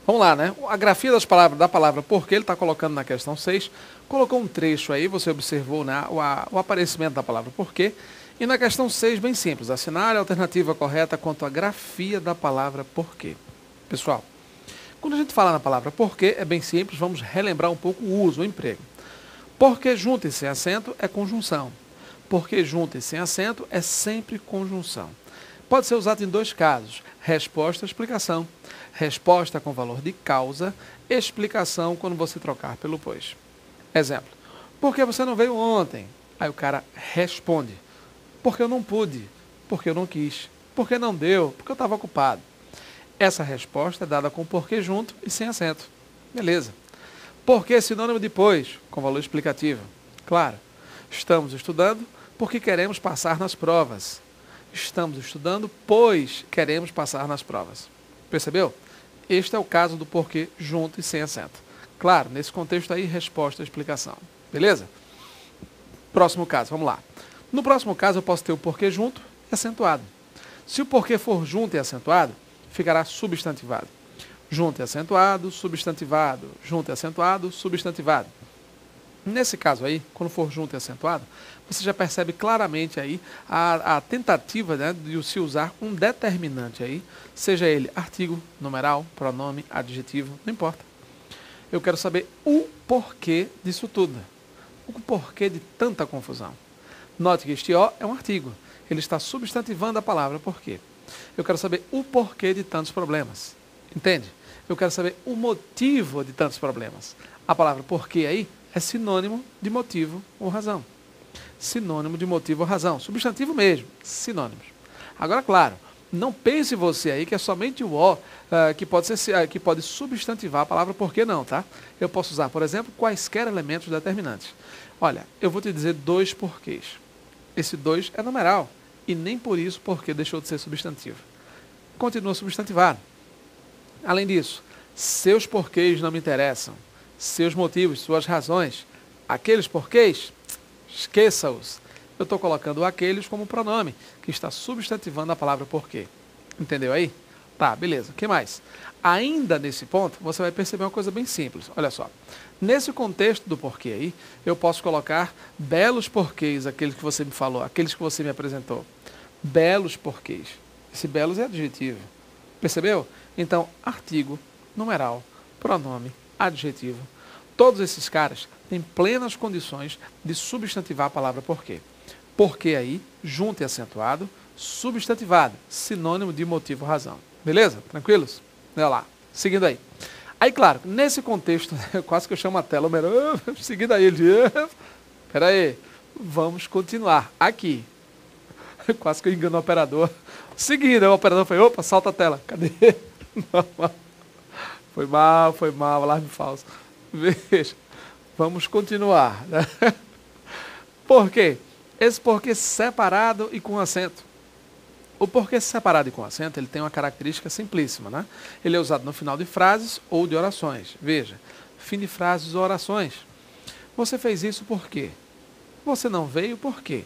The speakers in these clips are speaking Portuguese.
Vamos lá, né? A grafia da palavra porque ele está colocando na questão 6, colocou um trecho aí, você observou, né, o aparecimento da palavra porque. E na questão 6, bem simples, assinale a alternativa correta quanto à grafia da palavra porque. Pessoal, quando a gente fala na palavra porque, é bem simples, vamos relembrar um pouco o uso, o emprego. Porque junto e sem acento é conjunção. Porque junto e sem acento é sempre conjunção. Pode ser usado em dois casos, resposta e explicação. Resposta com valor de causa, explicação quando você trocar pelo pois. Exemplo, por que você não veio ontem? Aí o cara responde, porque eu não pude, porque eu não quis, porque não deu, porque eu estava ocupado. Essa resposta é dada com porquê junto e sem acento. Beleza. Porque é sinônimo de pois, com valor explicativo. Claro, estamos estudando porque queremos passar nas provas. Estamos estudando, pois queremos passar nas provas. Percebeu? Este é o caso do porquê junto e sem acento. Claro, nesse contexto aí, resposta e explicação. Beleza? Próximo caso, vamos lá. No próximo caso, eu posso ter o porquê junto e acentuado. Se o porquê for junto e acentuado, ficará substantivado. Junto e acentuado, substantivado. Junto e acentuado, substantivado. Nesse caso aí, quando for junto e acentuado, você já percebe claramente aí a tentativa, né, de se usar um determinante aí, seja ele artigo, numeral, pronome, adjetivo, não importa. Eu quero saber o porquê disso tudo. O porquê de tanta confusão. Note que este O é um artigo. Ele está substantivando a palavra porquê. Eu quero saber o porquê de tantos problemas. Entende? Eu quero saber o motivo de tantos problemas. A palavra porquê aí é sinônimo de motivo ou razão. Sinônimo de motivo ou razão. Substantivo mesmo. Sinônimos. Agora, claro, não pense você aí que é somente o O que pode substantivar a palavra porquê não, tá? Eu posso usar, por exemplo, quaisquer elementos determinantes. Olha, eu vou te dizer dois porquês. Esse dois é numeral e nem por isso porquê deixou de ser substantivo. Continua substantivado. Além disso, seus porquês não me interessam. Seus motivos, suas razões, aqueles porquês, esqueça-os. Eu estou colocando aqueles como pronome, que está substantivando a palavra porquê. Entendeu aí? Tá, beleza. O que mais? Ainda nesse ponto, você vai perceber uma coisa bem simples. Olha só. Nesse contexto do porquê aí, eu posso colocar belos porquês, aqueles que você me falou, aqueles que você me apresentou. Belos porquês. Esse belos é adjetivo. Percebeu? Então, artigo, numeral, pronome, adjetivo. Todos esses caras têm plenas condições de substantivar a palavra porquê. Porquê aí, junto e acentuado, substantivado, sinônimo de motivo ou razão. Beleza? Tranquilos? Olha lá. Seguindo aí. Aí, claro, nesse contexto, quase que eu chamo a tela, seguindo aí, ele diz, espera aí, vamos continuar. Aqui. Quase que eu engano o operador. Seguindo, o operador foi, opa, salta a tela. Cadê? Foi mal, alarme falso. Veja, vamos continuar. Né? Por quê? Esse porquê separado e com acento. O porquê separado e com acento, ele tem uma característica simplíssima, né? Ele é usado no final de frases ou de orações. Veja, fim de frases ou orações. Você fez isso por quê? Você não veio por quê?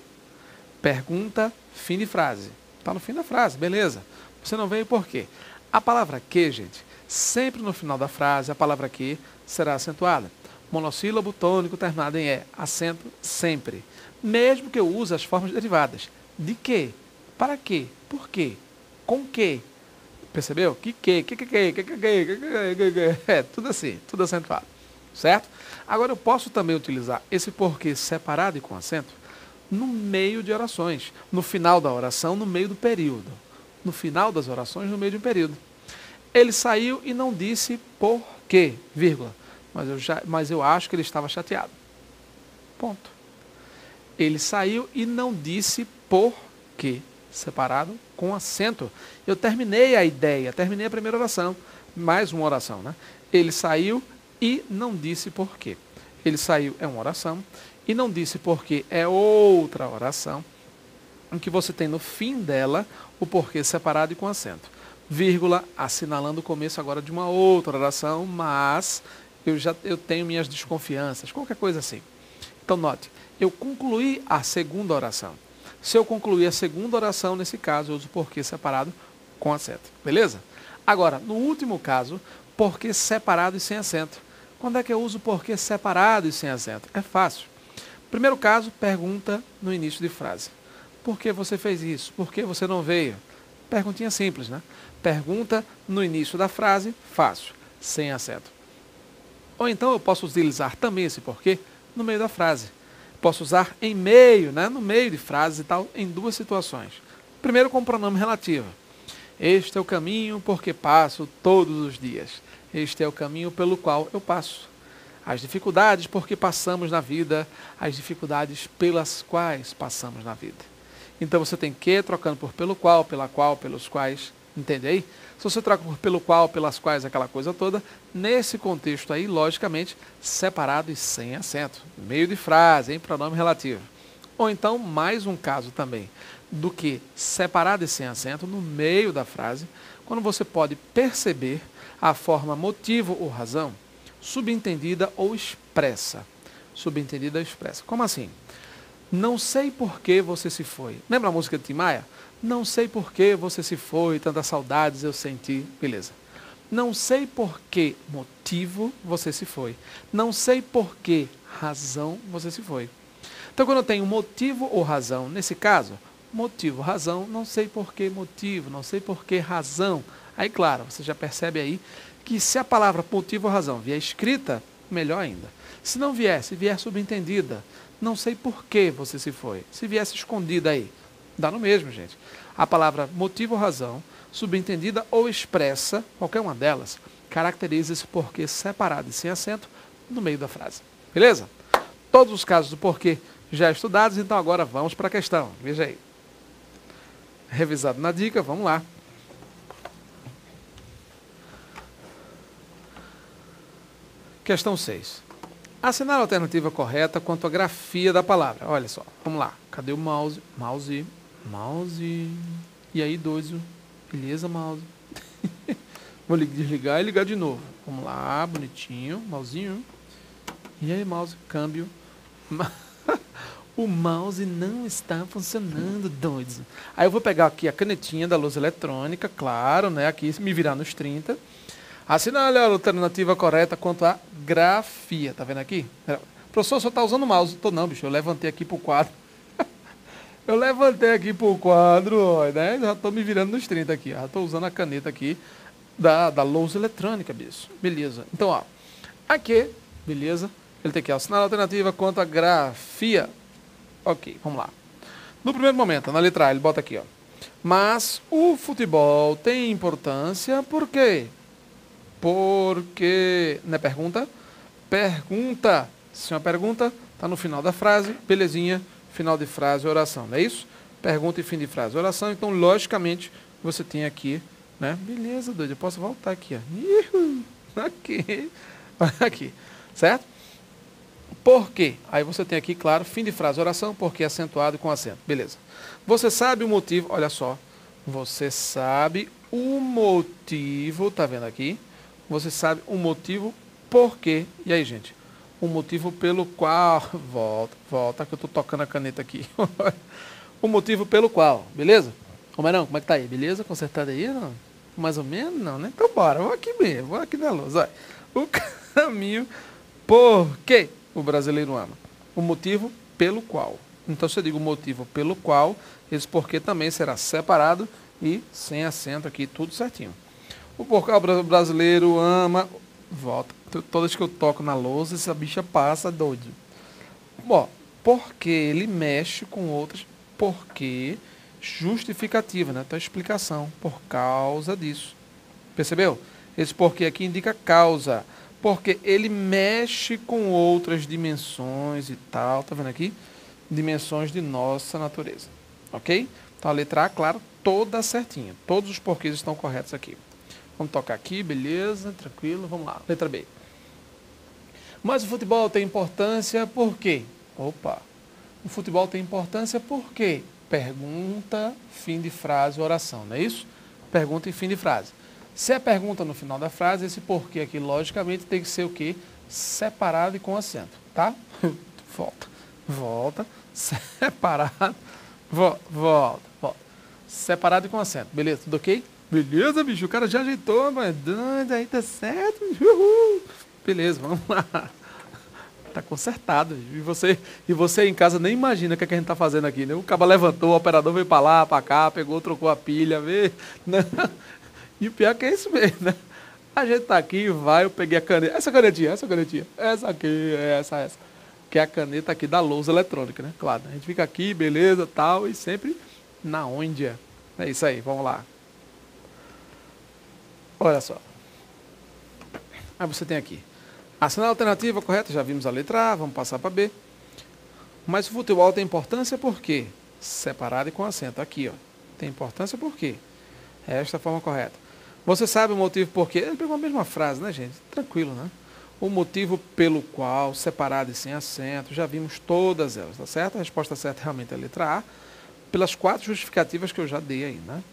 Pergunta, fim de frase. Está no fim da frase, beleza. Você não veio por quê? A palavra que, gente, sempre no final da frase, a palavra que será acentuada. Monossílabo tônico terminado em E. Acento sempre. Mesmo que eu use as formas derivadas. De que? Para quê? Por quê? Com que? Percebeu? Que? É, tudo assim, tudo acentuado. Certo? Agora eu posso também utilizar esse porquê separado e com acento no meio de orações. No final da oração, no meio do período. No final das orações, no meio de um período. Ele saiu e não disse por quê, vírgula. Mas eu acho que ele estava chateado. Ponto. Ele saiu e não disse por quê, separado com acento. Eu terminei a ideia, terminei a primeira oração. Mais uma oração, né? Ele saiu e não disse por quê. Ele saiu é uma oração e não disse por quê é outra oração, em que você tem no fim dela o porquê separado e com acento. Vírgula, assinalando o começo agora de uma outra oração, mas eu tenho minhas desconfianças, qualquer coisa assim. Então note, eu concluí a segunda oração. Se eu concluir a segunda oração, nesse caso, eu uso o porquê separado com acento. Beleza? Agora, no último caso, porquê separado e sem acento. Quando é que eu uso porquê separado e sem acento? É fácil. Primeiro caso, pergunta no início de frase. Por que você fez isso? Por que você não veio? Perguntinha simples, né? Pergunta no início da frase, fácil, sem acento. Ou então eu posso utilizar também esse porquê no meio da frase. Posso usar em meio, né? No meio de frases e tal, em duas situações. Primeiro com o pronome relativo. Este é o caminho porque passo todos os dias. Este é o caminho pelo qual eu passo. As dificuldades porque passamos na vida, as dificuldades pelas quais passamos na vida. Então você tem que trocando por pelo qual, pela qual, pelos quais, entende aí? Se você troca por pelo qual, pelas quais, aquela coisa toda, nesse contexto aí, logicamente, separado e sem acento. Meio de frase, em pronome relativo. Ou então, mais um caso também, do que separado e sem acento, no meio da frase, quando você pode perceber a forma motivo ou razão, subentendida ou expressa. Subentendida ou expressa. Como assim? Não sei por que você se foi. Lembra a música de Tim Maia? Não sei por que você se foi, tantas saudades eu senti. Beleza. Não sei por que motivo você se foi. Não sei por que razão você se foi. Então, quando eu tenho motivo ou razão, nesse caso, motivo, razão, não sei por que motivo, não sei por que razão. Aí, claro, você já percebe aí que se a palavra motivo ou razão vier escrita, melhor ainda. Se não vier, se vier subentendida, não sei por que você se foi. Se viesse escondida aí, dá no mesmo, gente. A palavra motivo ou razão, subentendida ou expressa, qualquer uma delas, caracteriza esse porquê separado e sem acento no meio da frase. Beleza? Todos os casos do porquê já estudados, então agora vamos para a questão. Veja aí. Revisado na dica, vamos lá. Questão 6. Assinale a alternativa correta quanto à grafia da palavra. Olha só, vamos lá. Cadê o mouse? Mouse. E aí, doido? Beleza, mouse? Vou desligar e ligar de novo. Vamos lá, bonitinho. Mousinho. E aí, mouse? Câmbio. O mouse não está funcionando, doido. Aí eu vou pegar aqui a canetinha da luz eletrônica, claro, né? Aqui, me virar nos 30. Assinale a alternativa correta quanto à grafia. Tá vendo aqui? Professor, só está usando o mouse. Tô não, bicho. Eu levantei aqui pro quadro. Eu levantei aqui pro quadro, ó, né? Já tô me virando nos 30 aqui. Já tô usando a caneta aqui da luz eletrônica, bicho. Beleza. Então, ó. Aqui, beleza. Ele tem que assinar a alternativa quanto à grafia. Ok, vamos lá. No primeiro momento, na letra A, ele bota aqui, ó. Mas o futebol tem importância por quê? Porque, não é pergunta? Pergunta. Se é uma pergunta, está no final da frase, belezinha, final de frase, oração, não é isso? Pergunta e fim de frase, oração. Então, logicamente, você tem aqui, né? Beleza, doido, eu posso voltar aqui, ó. Aqui, aqui, certo? Por quê? Aí você tem aqui, claro, fim de frase, oração, porque acentuado com acento, beleza. Você sabe o motivo, olha só, você sabe o motivo, tá vendo aqui? Você sabe o motivo por quê. E aí, gente? O motivo pelo qual... Volta, que eu estou tocando a caneta aqui. O motivo pelo qual, beleza? Ô, Marão, como é que tá aí? Beleza? Consertado aí? Não? Mais ou menos? Não, né? Então bora, vou aqui mesmo, vou aqui na luz. Olha. O caminho por quê o brasileiro ama. O motivo pelo qual. Então, se eu digo o motivo pelo qual, esse porquê também será separado e sem acento aqui, tudo certinho. O porquê o brasileiro ama... Volta. Toda vez que eu toco na lousa, essa bicha passa doido. Bom, porque ele mexe com outras... Porque justificativa, né? Então, explicação. Por causa disso. Percebeu? Esse porquê aqui indica causa. Porque ele mexe com outras dimensões e tal. Tá vendo aqui? Dimensões de nossa natureza. Ok? Então, a letra A, claro, toda certinha. Todos os porquês estão corretos aqui. Vamos tocar aqui, beleza, tranquilo, vamos lá. Letra B. Mas o futebol tem importância por quê? Opa, o futebol tem importância por quê? Pergunta, fim de frase, oração, não é isso? Pergunta e fim de frase. Se é pergunta no final da frase, esse porquê aqui, logicamente, tem que ser o quê? Separado e com acento, tá? Volta, separado, volta. Separado e com acento, beleza, tudo ok? Beleza, bicho, o cara já ajeitou, mas aí tá certo. Uhul. Beleza, vamos lá. Tá consertado. E você em casa nem imagina o que, é que a gente tá fazendo aqui, né? O cara levantou, o operador veio pra lá, pra cá, pegou, trocou a pilha, vê, né? E o pior que é isso mesmo, né? A gente tá aqui, vai, eu peguei a caneta. Essa canetinha. Essa aqui, essa. Que é a caneta aqui da lousa eletrônica, né? Claro, a gente fica aqui, beleza, tal, e sempre na onde. É isso aí, vamos lá. Olha só. Aí você tem aqui. Assinar a alternativa correta, já vimos a letra A, vamos passar para B. Mas o futebol tem importância por quê? Separado e com acento. Aqui, ó. Tem importância por quê? É esta a forma correta. Você sabe o motivo por quê? Ele pegou a mesma frase, né, gente? Tranquilo, né? O motivo pelo qual, separado e sem acento, já vimos todas elas, tá certo? A resposta certa realmente é a letra A, pelas 4 justificativas que eu já dei aí, né?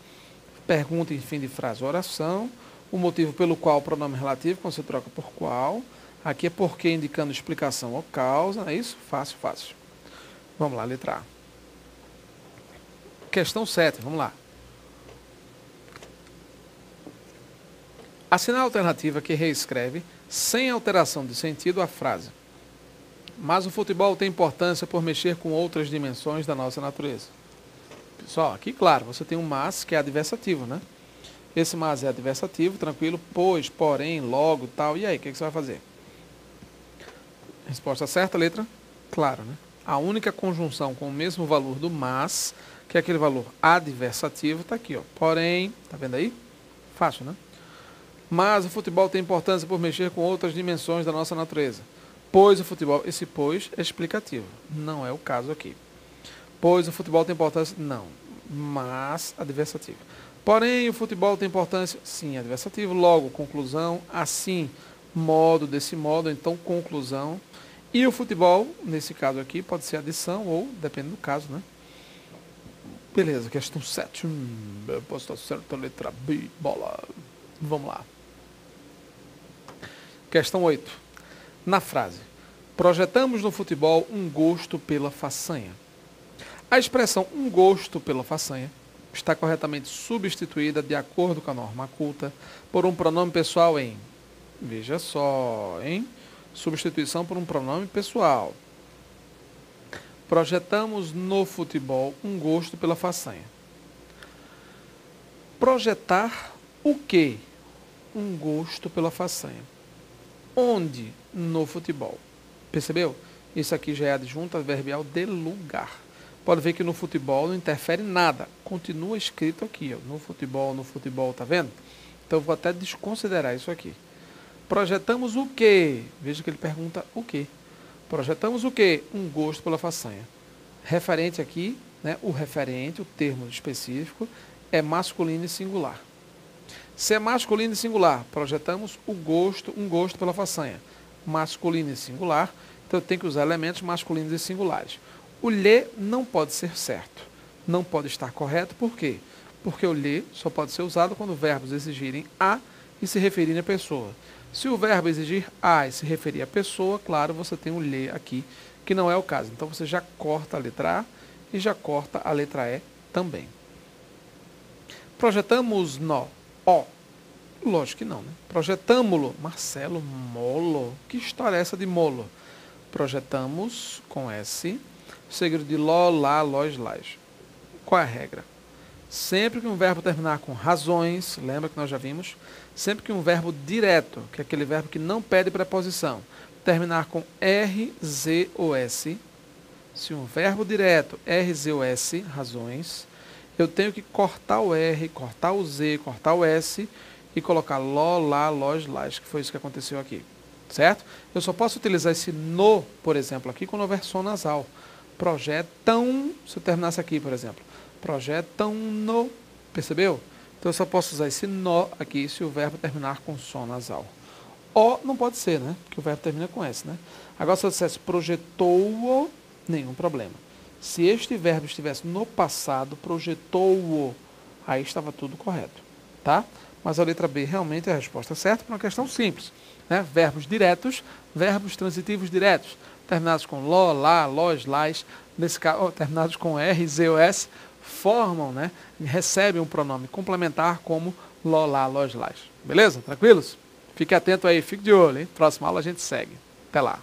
Pergunta em fim de frase ou oração, o motivo pelo qual o pronome relativo, quando você troca por qual. Aqui é porque indicando explicação ou causa, não é isso? Fácil, fácil. Vamos lá, letra A. Questão 7, vamos lá. Assinar a alternativa que reescreve, sem alteração de sentido, a frase. Mas o futebol tem importância por mexer com outras dimensões da nossa natureza. Pessoal, aqui, claro, você tem um mas, que é adversativo, né? Esse mas é adversativo, tranquilo, pois, porém, logo, tal. E aí, o que você vai fazer? Resposta certa, letra? Claro, né? A única conjunção com o mesmo valor do mas, que é aquele valor adversativo, está aqui, ó. Porém, tá vendo aí? Fácil, né? Mas o futebol tem importância por mexer com outras dimensões da nossa natureza. Pois o futebol, esse pois é explicativo. Não é o caso aqui. Pois o futebol tem importância, não. Mas adversativo. Porém, o futebol tem importância, sim, adversativo. Logo, conclusão, assim, modo, desse modo, então conclusão. E o futebol, nesse caso aqui, pode ser adição ou, depende do caso, né? Beleza, questão 7. Posso estar certo, letra B, bola. Vamos lá. Questão 8. Na frase, projetamos no futebol um gosto pela façanha. A expressão um gosto pela façanha está corretamente substituída, de acordo com a norma culta, por um pronome pessoal em... Veja só, hein? Substituição por um pronome pessoal. Projetamos no futebol um gosto pela façanha. Projetar o quê? Um gosto pela façanha. Onde? No futebol. Percebeu? Isso aqui já é adjunto adverbial de lugar. Pode ver que no futebol não interfere nada. Continua escrito aqui, ó, no futebol, tá vendo? Então eu vou até desconsiderar isso aqui. Projetamos o quê? Veja que ele pergunta o quê. Projetamos o quê? Um gosto pela façanha. Referente aqui, né, o referente, o termo específico, é masculino e singular. Se é masculino e singular, projetamos um gosto pela façanha. Masculino e singular, então eu tenho que usar elementos masculinos e singulares. O lhe não pode ser certo. Não pode estar correto, por quê? Porque o lhe só pode ser usado quando verbos exigirem a e se referirem à pessoa. Se o verbo exigir a e se referir à pessoa, claro, você tem o lhe aqui, que não é o caso. Então você já corta a letra A e já corta a letra E também. Projetamos no O. Lógico que não, né? Projetamo-lo. Marcelo, molo. Que história é essa de molo? Projetamos com S, seguido de ló, lá, lós, lás. Qual é a regra? Sempre que um verbo terminar com razões, lembra que nós já vimos? Sempre que um verbo direto, que é aquele verbo que não pede preposição, terminar com R, Z ou S, se um verbo direto, R, Z ou S, razões, eu tenho que cortar o R, cortar o Z, cortar o S e colocar ló, lá, lós, lás, que foi isso que aconteceu aqui. Certo? Eu só posso utilizar esse no, por exemplo, aqui quando houver som nasal. Projetam, se eu terminasse aqui, por exemplo. Projetam no, percebeu? Então eu só posso usar esse no aqui se o verbo terminar com som nasal. O não pode ser, né? Porque o verbo termina com S, né? Agora se eu dissesse projetou-o, nenhum problema. Se este verbo estivesse no passado, projetou-o, aí estava tudo correto, tá? Mas a letra B realmente é a resposta certa para uma questão simples, né? Verbos diretos, verbos transitivos diretos, terminados com ló, lá, lós, lás, nesse caso, terminados com R, Z ou S, formam, né, recebem um pronome complementar como lo, lá, lós, lás. Beleza? Tranquilos? Fique atento aí, fique de olho, hein? Próxima aula a gente segue. Até lá.